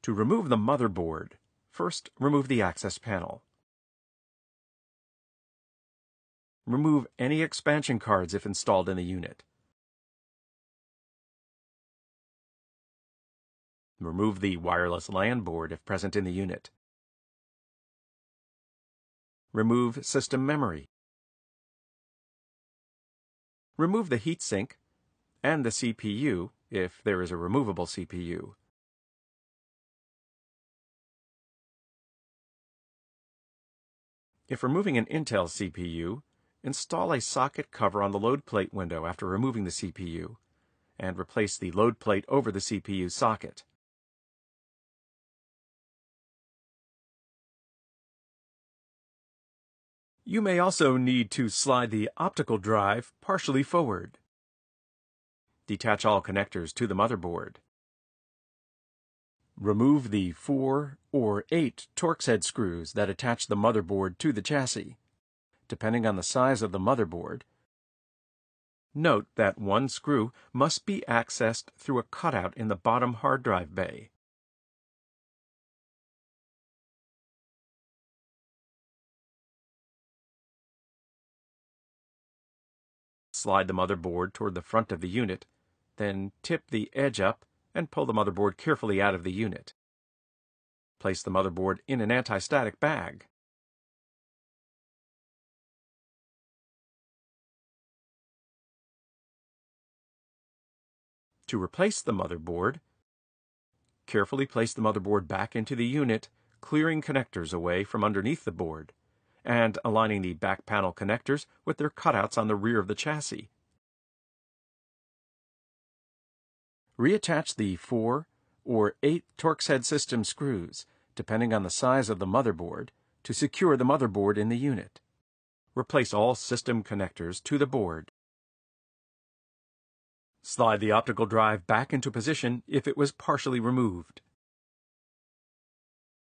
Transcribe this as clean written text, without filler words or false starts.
To remove the motherboard, first remove the access panel. Remove any expansion cards if installed in the unit. Remove the wireless LAN board if present in the unit. Remove system memory. Remove the heatsink and the CPU if there is a removable CPU. If removing an Intel CPU, install a socket cover on the load plate window after removing the CPU, and replace the load plate over the CPU socket. You may also need to slide the optical drive partially forward. Detach all connectors to the motherboard. Remove the 4 or 8 Torx head screws that attach the motherboard to the chassis. Depending on the size of the motherboard, note that one screw must be accessed through a cutout in the bottom hard drive bay. Slide the motherboard toward the front of the unit, then tip the edge up and pull the motherboard carefully out of the unit. Place the motherboard in an anti-static bag. To replace the motherboard, carefully place the motherboard back into the unit, clearing connectors away from underneath the board, and aligning the back panel connectors with their cutouts on the rear of the chassis. Reattach the 4 or 8 Torx head system screws, depending on the size of the motherboard, to secure the motherboard in the unit. Replace all system connectors to the board. Slide the optical drive back into position if it was partially removed.